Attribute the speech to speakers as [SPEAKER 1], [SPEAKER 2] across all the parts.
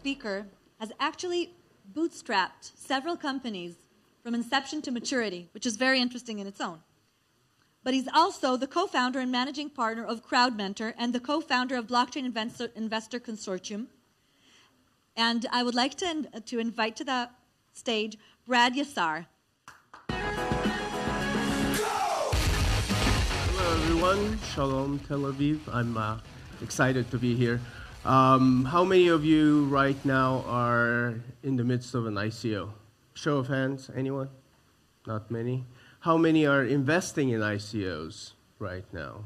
[SPEAKER 1] speaker has actually bootstrapped several companies from inception to maturity, which is very interesting in its own. But he's also the co-founder and managing partner of KrowdMentor and the co-founder of Blockchain Investor Consortium. And I would like to invite to the stage Brad YASAR.
[SPEAKER 2] Hello, everyone. Shalom, Tel Aviv. I'm excited to be here. How many of you right now are in the midst of an ICO? Show of hands, anyone? Not many. How many are investing in ICOs right now?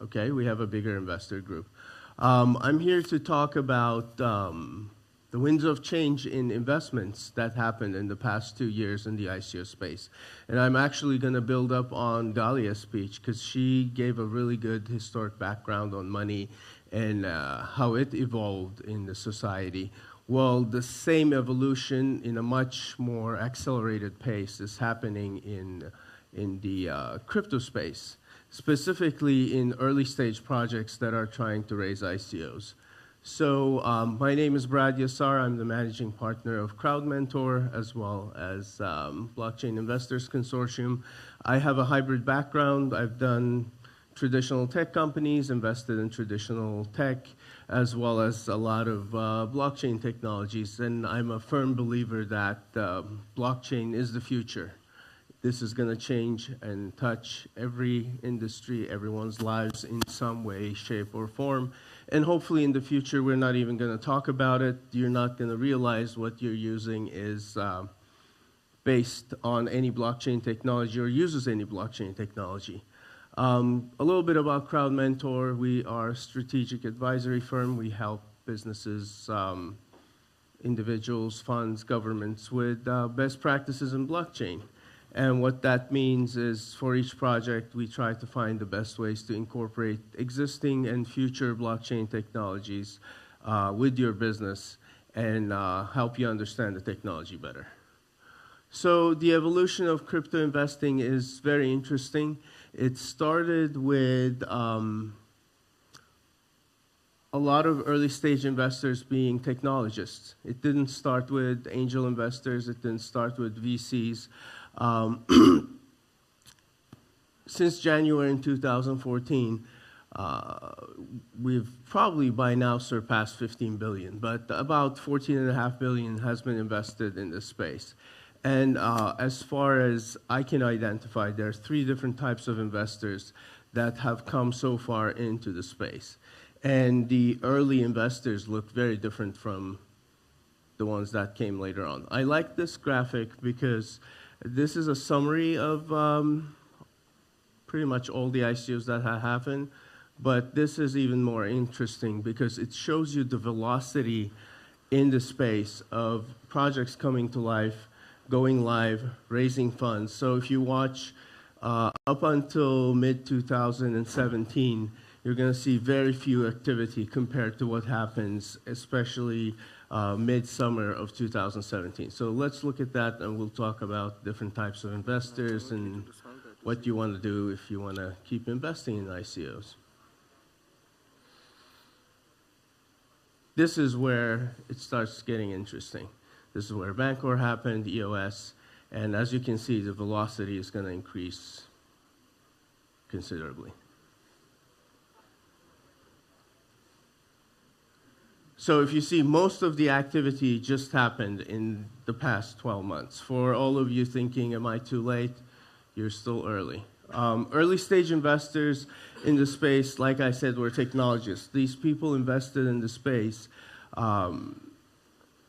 [SPEAKER 2] Okay, we have a bigger investor group. I'm here to talk about the winds of change in investments that happened in the past 2 years in the ICO space. And I'm actually going to build up on Dalia's speech because she gave a really good historic background on money and how it evolved in the society. Well, the same evolution in a much more accelerated pace is happening in the crypto space, specifically in early stage projects that are trying to raise ICOs. So my name is Brad YASAR. I'm the managing partner of KrowdMentor as well as Blockchain Investors Consortium. I have a hybrid background. I've done traditional tech companies, invested in traditional tech, as well as a lot of blockchain technologies. And I'm a firm believer that blockchain is the future. This is going to change and touch every industry, everyone's lives in some way, shape, or form. And hopefully in the future, we're not even going to talk about it. You're not going to realize what you're using is based on any blockchain technology or uses any blockchain technology. A little bit about KrowdMentor. We are a strategic advisory firm. We help businesses, individuals, funds, governments with best practices in blockchain. And what that means is for each project, we try to find the best ways to incorporate existing and future blockchain technologies with your business and help you understand the technology better. So the evolution of crypto investing is very interesting. It started with a lot of early stage investors being technologists. It didn't start with angel investors. It didn't start with VCs. Since January in 2014, we've probably by now surpassed 15 billion, but about 14.5 billion has been invested in this space. And as far as I can identify, there are 3 different types of investors that have come so far into the space. And the early investors look very different from the ones that came later on. I like this graphic because this is a summary of pretty much all the ICOs that have happened, but this is even more interesting because it shows you the velocity in the space of projects coming to life, going live, raising funds. So if you watch up until mid-2017, you're going to see very few activity compared to what happens, especially mid-summer of 2017. So let's look at that, and we'll talk about different types of investors and what you want to do if you want to keep investing in ICOs. This is where it starts getting interesting. This is where Bancor happened, EOS, and as you can see, the velocity is going to increase considerably. So if you see, most of the activity just happened in the past 12 months. For all of you thinking, am I too late? You're still early. Early stage investors in the space, like I said, were technologists. These people invested in the space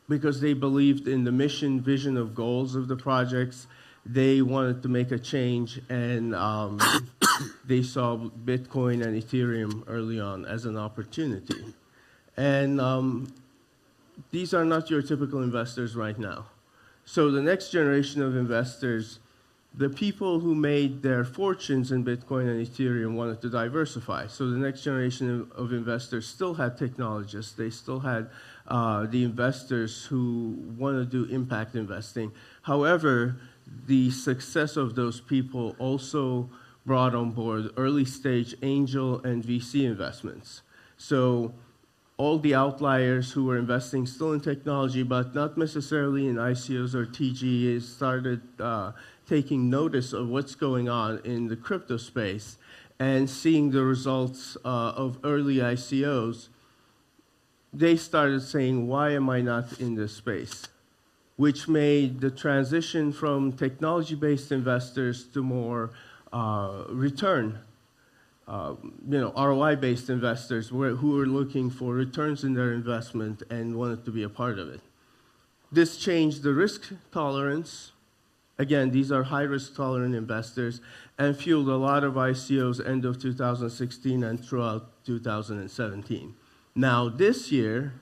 [SPEAKER 2] because they believed in the mission, vision of goals of the projects. They wanted to make a change, and they saw Bitcoin and Ethereum early on as an opportunity. And these are not your typical investors right now. So the next generation of investors, the people who made their fortunes in Bitcoin and Ethereum, wanted to diversify. So the next generation of investors still had technologists. They still had the investors who want to do impact investing. However, the success of those people also brought on board early stage angel and VC investments. So all the outliers who were investing still in technology, but not necessarily in ICOs or TGs, started taking notice of what's going on in the crypto space and seeing the results of early ICOs, they started saying, why am I not in this space? Which made the transition from technology-based investors to more return, ROI-based investors who were looking for returns in their investment and wanted to be a part of it. This changed the risk tolerance. Again, these are high-risk tolerant investors and fueled a lot of ICOs end of 2016 and throughout 2017. Now, this year,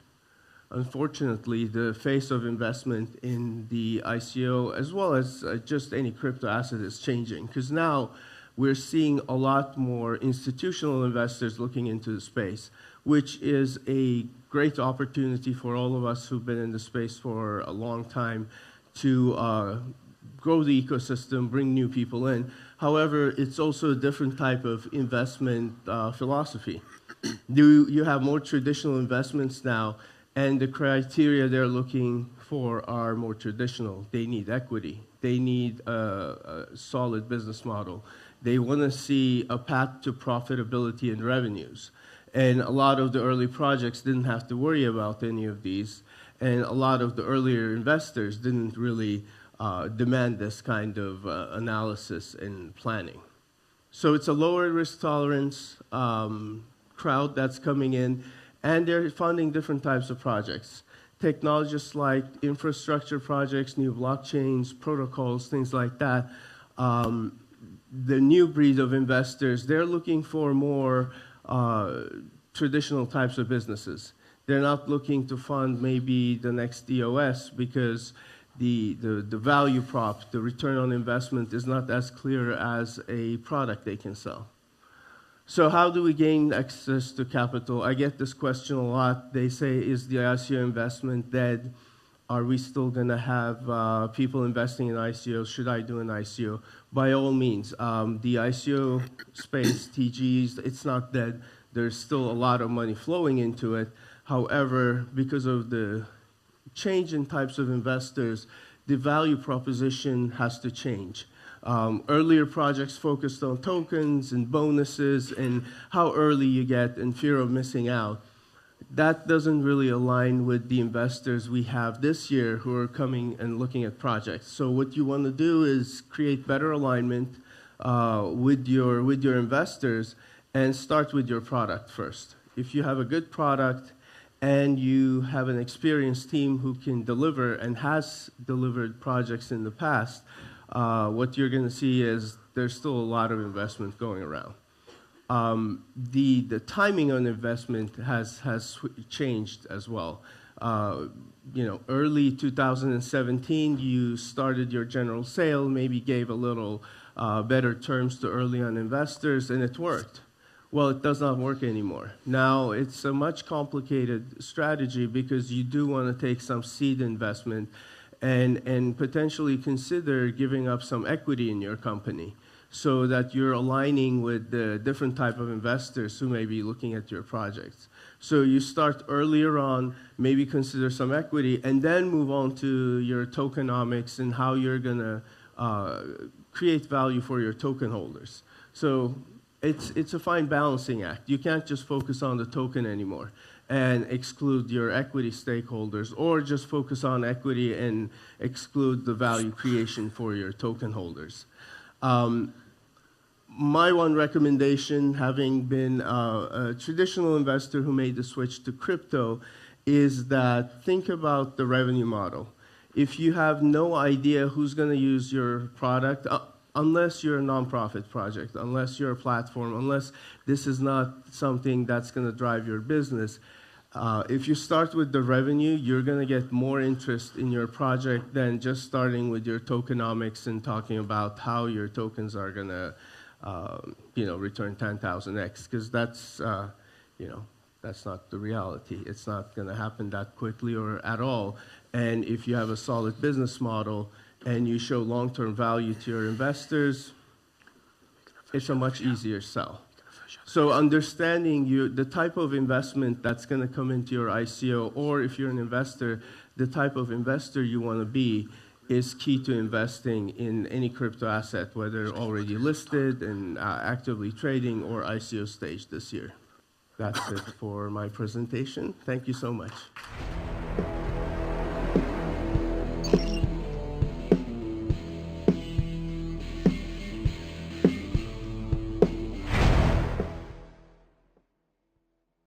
[SPEAKER 2] unfortunately, the face of investment in the ICO, as well as just any crypto asset, is changing, because now we're seeing a lot more institutional investors looking into the space, which is a great opportunity for all of us who've been in the space for a long time to grow the ecosystem, bring new people in. However, it's also a different type of investment philosophy. You have more traditional investments now, and the criteria they're looking for are more traditional. They need equity. They need a solid business model. They want to see a path to profitability and revenues. And a lot of the early projects didn't have to worry about any of these. And a lot of the earlier investors didn't really demand this kind of analysis and planning. So it's a lower risk tolerance crowd that's coming in, and they're funding different types of projects. Technologists like infrastructure projects, new blockchains, protocols, things like that. The new breed of investors, they're looking for more traditional types of businesses. They're not looking to fund maybe the next EOS because the value prop, the return on investment, is not as clear as a product they can sell. So how do we gain access to capital? I get this question a lot. They say, is the ICO investment dead? Are we still going to have people investing in ICOs? Should I do an ICO? By all means. The ICO space, TGs, it's not dead. There's still a lot of money flowing into it. However, because of the change in types of investors, the value proposition has to change. Earlier projects focused on tokens and bonuses and how early you get and fear of missing out. That doesn't really align with the investors we have this year who are coming and looking at projects. So what you want to do is create better alignment with your investors and start with your product first. If you have a good product and you have an experienced team who can deliver and has delivered projects in the past, what you're going to see is there's still a lot of investment going around. The timing on investment has changed as well. Early 2017, you started your general sale, maybe gave a little better terms to early on investors, and it worked. Well, it does not work anymore. Now, it's a much complicated strategy because you do want to take some seed investment and potentially consider giving up some equity in your company so that you're aligning with the different type of investors who may be looking at your projects. So you start earlier on, maybe consider some equity, and then move on to your tokenomics and how you're going to create value for your token holders. So it's a fine balancing act. You can't just focus on the token anymore and exclude your equity stakeholders, or just focus on equity and exclude the value creation for your token holders. My one recommendation, having been a traditional investor who made the switch to crypto, is that think about the revenue model. If you have no idea who's going to use your product, unless you're a nonprofit project, unless you're a platform, unless this is not something that's going to drive your business, if you start with the revenue, you're going to get more interest in your project than just starting with your tokenomics and talking about how your tokens are going to return 10,000x, because that's not the reality. It's not going to happen that quickly or at all. And if you have a solid business model and you show long-term value to your investors, it's a much easier sell. So understanding the type of investment that's going to come into your ICO, or if you're an investor, the type of investor you want to be is key to investing in any crypto asset, whether already listed and actively trading or ICO stage this year. That's it for my presentation. Thank you so much.